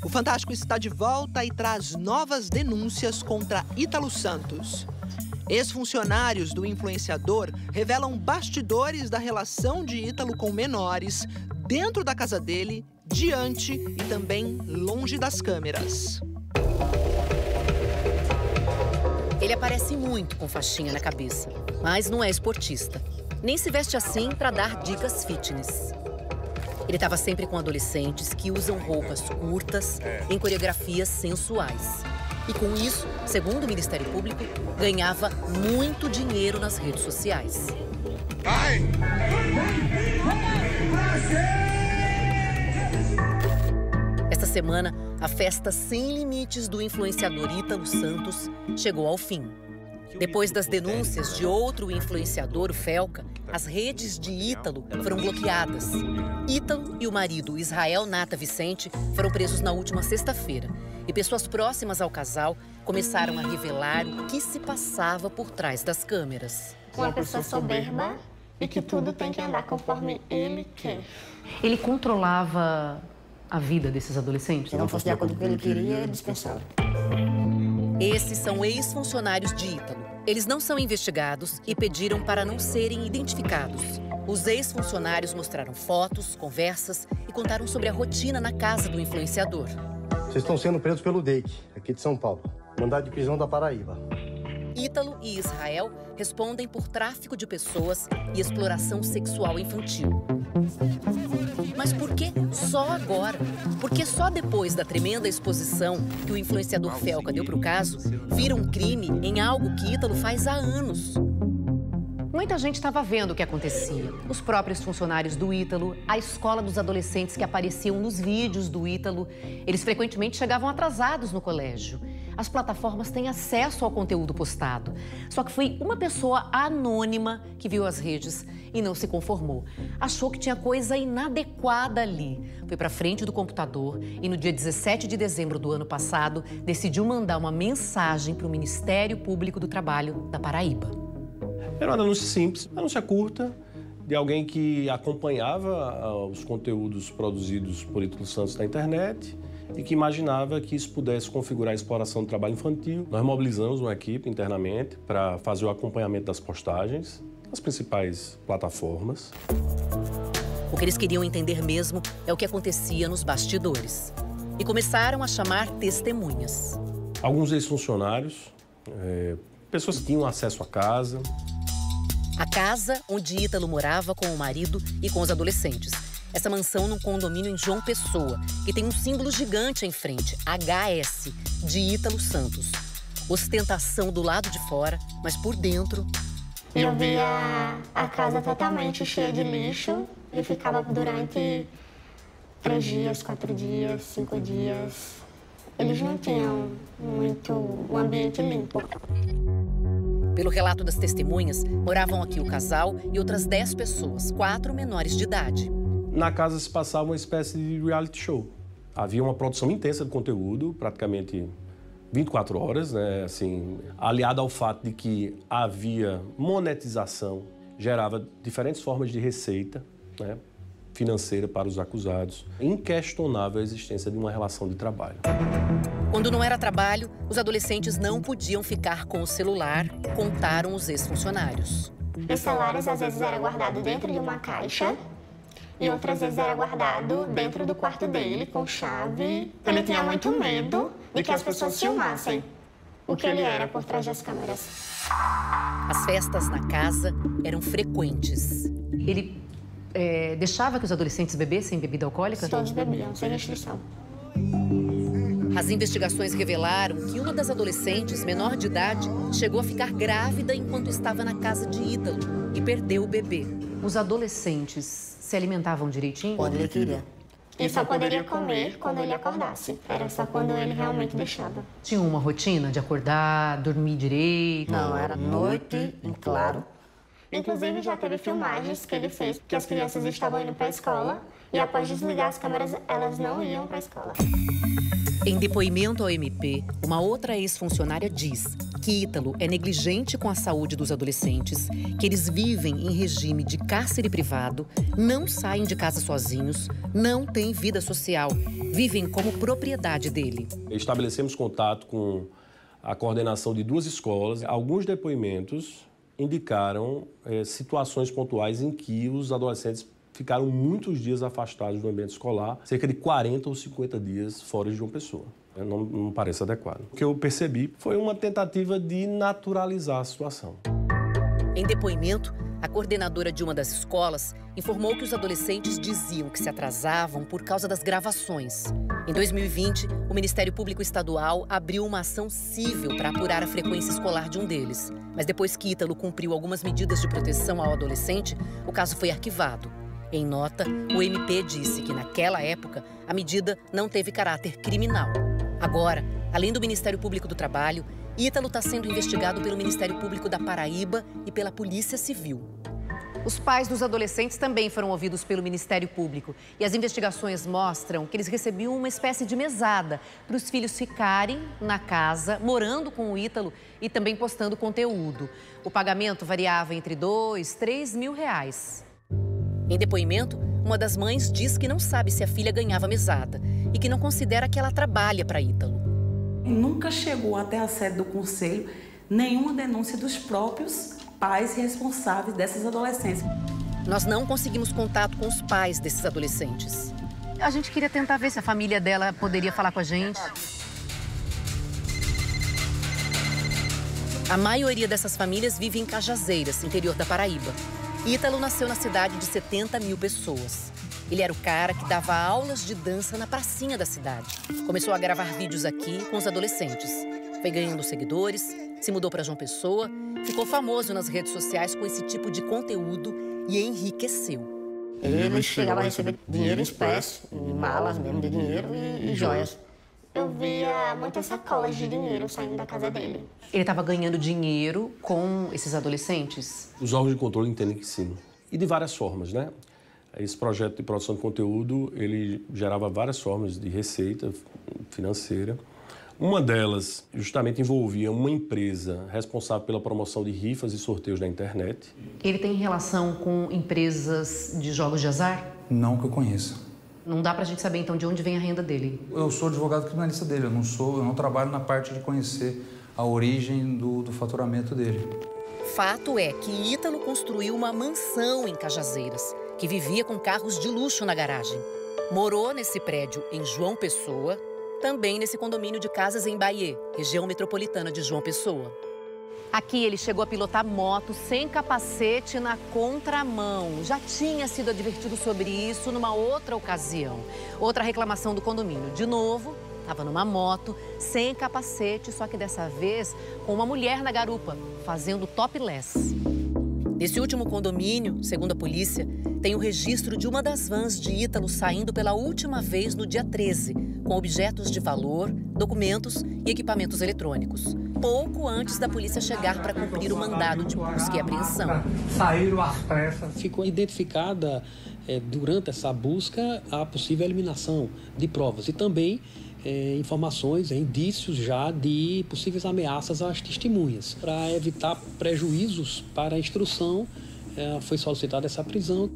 O Fantástico está de volta e traz novas denúncias contra Ítalo Santos. Ex-funcionários do influenciador revelam bastidores da relação de Ítalo com menores dentro da casa dele, diante e também longe das câmeras. Ele aparece muito com faixinha na cabeça, mas não é esportista. Nem se veste assim para dar dicas fitness. Ele estava sempre com adolescentes que usam roupas curtas em coreografias sensuais. E com isso, segundo o Ministério Público, ganhava muito dinheiro nas redes sociais. Vai! Esta semana, a festa sem limites do influenciador Ítalo Santos chegou ao fim. Depois das denúncias de outro influenciador, o Felca, as redes de Ítalo foram bloqueadas. Ítalo e o marido, Israel Nata Vicente, foram presos na última sexta-feira. E pessoas próximas ao casal começaram a revelar o que se passava por trás das câmeras. Uma pessoa soberba e que tudo tem que andar conforme ele quer. Ele controlava a vida desses adolescentes? Se não fosse de acordo com o que ele queria, ele dispensava. Esses são ex-funcionários de Ítalo. Eles não são investigados e pediram para não serem identificados. Os ex-funcionários mostraram fotos, conversas e contaram sobre a rotina na casa do influenciador. Vocês estão sendo presos pelo DEIC, aqui de São Paulo. Mandado de prisão da Paraíba. Ítalo e Israel respondem por tráfico de pessoas e exploração sexual infantil. Mas por que só agora? Por que só depois da tremenda exposição que o influenciador Felca deu para o caso, vira um crime em algo que Ítalo faz há anos? Muita gente estava vendo o que acontecia. Os próprios funcionários do Ítalo, a escola dos adolescentes que apareciam nos vídeos do Ítalo, eles frequentemente chegavam atrasados no colégio. As plataformas têm acesso ao conteúdo postado. Só que foi uma pessoa anônima que viu as redes e não se conformou. Achou que tinha coisa inadequada ali. Foi para frente do computador e no dia 17 de dezembro do ano passado, decidiu mandar uma mensagem para o Ministério Público do Trabalho da Paraíba. Era uma denúncia simples, uma denúncia curta, de alguém que acompanhava os conteúdos produzidos por Ítalo Santos na internet e que imaginava que isso pudesse configurar a exploração do trabalho infantil. Nós mobilizamos uma equipe internamente para fazer o acompanhamento das postagens nas principais plataformas. O que eles queriam entender mesmo é o que acontecia nos bastidores. E começaram a chamar testemunhas. Alguns ex-funcionários, pessoas que tinham acesso à casa. A casa onde Ítalo morava com o marido e com os adolescentes. Essa mansão num condomínio em João Pessoa, que tem um símbolo gigante em frente, HS, de Ítalo Santos. Ostentação do lado de fora, mas por dentro... Eu via a casa totalmente cheia de lixo e ficava durante 3 dias, 4 dias, 5 dias. Eles não tinham muito um ambiente limpo. Pelo relato das testemunhas, moravam aqui o casal e outras 10 pessoas, 4 menores de idade. Na casa se passava uma espécie de reality show. Havia uma produção intensa de conteúdo, praticamente 24 horas, né? Assim, aliado ao fato de que havia monetização, gerava diferentes formas de receita, né, financeira para os acusados. Inquestionável a existência de uma relação de trabalho. Quando não era trabalho, os adolescentes não podiam ficar com o celular, contaram os ex-funcionários. Os celulares às vezes eram guardados dentro de uma caixa e outras vezes era guardado dentro do quarto dele com chave. Ele tinha muito medo de que as pessoas filmassem o que ele era por trás das câmeras. As festas na casa eram frequentes. Ele deixava que os adolescentes bebessem bebida alcoólica? Todos bebiam, sem restrição. As investigações revelaram que uma das adolescentes, menor de idade, chegou a ficar grávida enquanto estava na casa de Ítalo e perdeu o bebê. Os adolescentes se alimentavam direitinho? Quando ele queria. E só poderia comer quando ele acordasse. Era só quando ele realmente deixava. Tinha uma rotina de acordar, dormir direito? Não, era noite, em claro. Inclusive, já teve filmagens que ele fez que as crianças estavam indo para a escola e após desligar as câmeras, elas não iam para a escola. Em depoimento ao MP, uma outra ex-funcionária diz que Ítalo é negligente com a saúde dos adolescentes, que eles vivem em regime de cárcere privado, não saem de casa sozinhos, não têm vida social, vivem como propriedade dele. Estabelecemos contato com a coordenação de 2 escolas. Alguns depoimentos indicaram situações pontuais em que os adolescentes ficaram muitos dias afastados do ambiente escolar, cerca de 40 ou 50 dias fora de João Pessoa. Não parece adequado. O que eu percebi foi uma tentativa de naturalizar a situação. Em depoimento, a coordenadora de uma das escolas informou que os adolescentes diziam que se atrasavam por causa das gravações. Em 2020, o Ministério Público Estadual abriu uma ação civil para apurar a frequência escolar de um deles. Mas depois que Ítalo cumpriu algumas medidas de proteção ao adolescente, o caso foi arquivado. Em nota, o MP disse que, naquela época, a medida não teve caráter criminal. Agora, além do Ministério Público do Trabalho, Ítalo está sendo investigado pelo Ministério Público da Paraíba e pela Polícia Civil. Os pais dos adolescentes também foram ouvidos pelo Ministério Público. E as investigações mostram que eles recebiam uma espécie de mesada para os filhos ficarem na casa, morando com o Ítalo e também postando conteúdo. O pagamento variava entre R$2.000 e R$3.000. Em depoimento, uma das mães diz que não sabe se a filha ganhava mesada e que não considera que ela trabalha para Ítalo. Nunca chegou até a sede do conselho nenhuma denúncia dos próprios pais responsáveis dessas adolescentes. Nós não conseguimos contato com os pais desses adolescentes. A gente queria tentar ver se a família dela poderia falar com a gente. A maioria dessas famílias vive em Cajazeiras, interior da Paraíba. Ítalo nasceu na cidade de 70 mil pessoas. Ele era o cara que dava aulas de dança na pracinha da cidade. Começou a gravar vídeos aqui com os adolescentes. Foi ganhando seguidores, se mudou para João Pessoa, ficou famoso nas redes sociais com esse tipo de conteúdo e enriqueceu. Ele chegava a receber dinheiro em espécie, em malas mesmo de dinheiro e joias. Eu via muitas sacolas de dinheiro saindo da casa dele. Ele estava ganhando dinheiro com esses adolescentes? Os órgãos de controle entendem que sim. E de várias formas, né? Esse projeto de produção de conteúdo, ele gerava várias formas de receita financeira. Uma delas justamente envolvia uma empresa responsável pela promoção de rifas e sorteios na internet. Ele tem relação com empresas de jogos de azar? Não que eu conheça. Não dá pra gente saber, então, de onde vem a renda dele? Eu sou advogado criminalista dele, eu não trabalho na parte de conhecer a origem do faturamento dele. Fato é que Ítalo construiu uma mansão em Cajazeiras, que vivia com carros de luxo na garagem. Morou nesse prédio em João Pessoa, também nesse condomínio de casas em Bahia, região metropolitana de João Pessoa. Aqui ele chegou a pilotar moto sem capacete na contramão. Já tinha sido advertido sobre isso numa outra ocasião. Outra reclamação do condomínio. De novo, estava numa moto, sem capacete, só que dessa vez com uma mulher na garupa, fazendo topless. Nesse último condomínio, segundo a polícia, tem o registro de uma das vans de Ítalo saindo pela última vez no dia 13, com objetos de valor, documentos e equipamentos eletrônicos. Pouco antes da polícia chegar para cumprir o mandado de busca e apreensão. Saíram às pressas. Ficou identificada, durante essa busca, a possível eliminação de provas e também informações, indícios já de possíveis ameaças às testemunhas. Para evitar prejuízos para a instrução, foi solicitada essa prisão.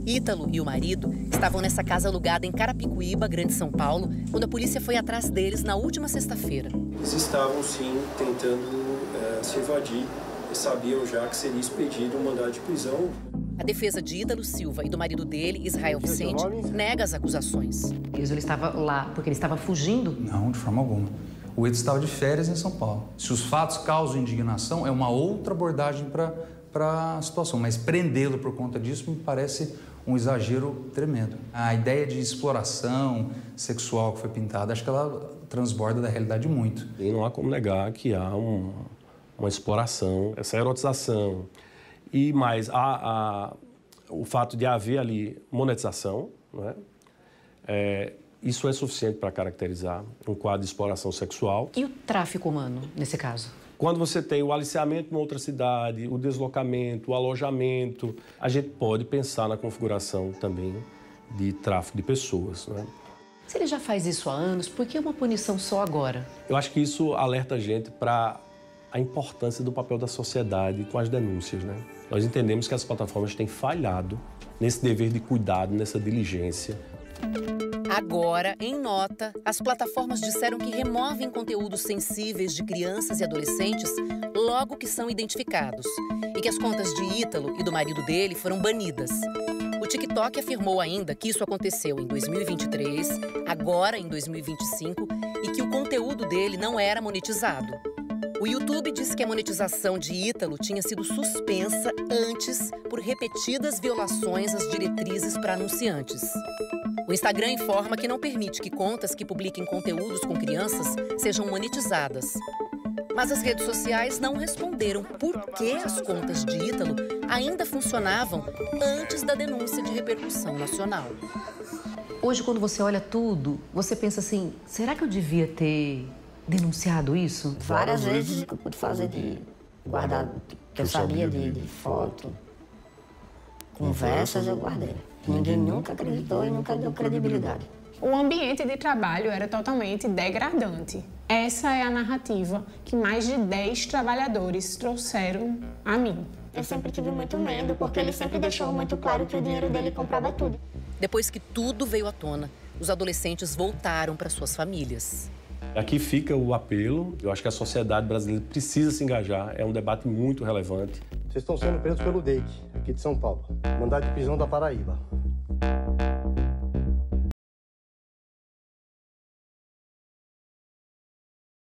Ítalo e o marido estavam nessa casa alugada em Carapicuíba, Grande São Paulo, quando a polícia foi atrás deles na última sexta-feira. Eles estavam, sim, tentando se evadir e sabiam já que seria expedido um mandado de prisão. A defesa de Ítalo Silva e do marido dele, Israel Vicente, nega as acusações. Ele estava lá porque ele estava fugindo? Não, de forma alguma. O Ítalo estava de férias em São Paulo. Se os fatos causam indignação, é uma outra abordagem para a situação, mas prendê-lo por conta disso me parece um exagero tremendo. A ideia de exploração sexual que foi pintada, acho que ela transborda da realidade muito. E não há como negar que há uma exploração, essa erotização. E mais, o fato de haver ali monetização, não é? Isso é suficiente para caracterizar um quadro de exploração sexual. E o tráfico humano, nesse caso? Quando você tem o aliciamento em outra cidade, o deslocamento, o alojamento, a gente pode pensar na configuração também de tráfico de pessoas, né? Se ele já faz isso há anos, por que uma punição só agora? Eu acho que isso alerta a gente para a importância do papel da sociedade com as denúncias, né? Nós entendemos que as plataformas têm falhado nesse dever de cuidado, nessa diligência. Agora, em nota, as plataformas disseram que removem conteúdos sensíveis de crianças e adolescentes logo que são identificados e que as contas de Ítalo e do marido dele foram banidas. O TikTok afirmou ainda que isso aconteceu em 2023, agora em 2025, e que o conteúdo dele não era monetizado. O YouTube disse que a monetização de Ítalo tinha sido suspensa antes por repetidas violações às diretrizes para anunciantes. O Instagram informa que não permite que contas que publiquem conteúdos com crianças sejam monetizadas. Mas as redes sociais não responderam por que as contas de Ítalo ainda funcionavam antes da denúncia de repercussão nacional. Hoje, quando você olha tudo, você pensa assim, será que eu devia ter denunciado isso? Várias vezes que eu pude fazer de guardar, que eu sabia de foto, conversas eu guardei. Ninguém nunca acreditou e nunca deu credibilidade. O ambiente de trabalho era totalmente degradante. Essa é a narrativa que mais de 10 trabalhadores trouxeram a mim. Eu sempre tive muito medo, porque ele sempre deixou muito claro que o dinheiro dele comprava tudo. Depois que tudo veio à tona, os adolescentes voltaram para suas famílias. Aqui fica o apelo. Eu acho que a sociedade brasileira precisa se engajar. É um debate muito relevante. Vocês estão sendo presos pelo DEIC, aqui de São Paulo. Mandado de prisão da Paraíba.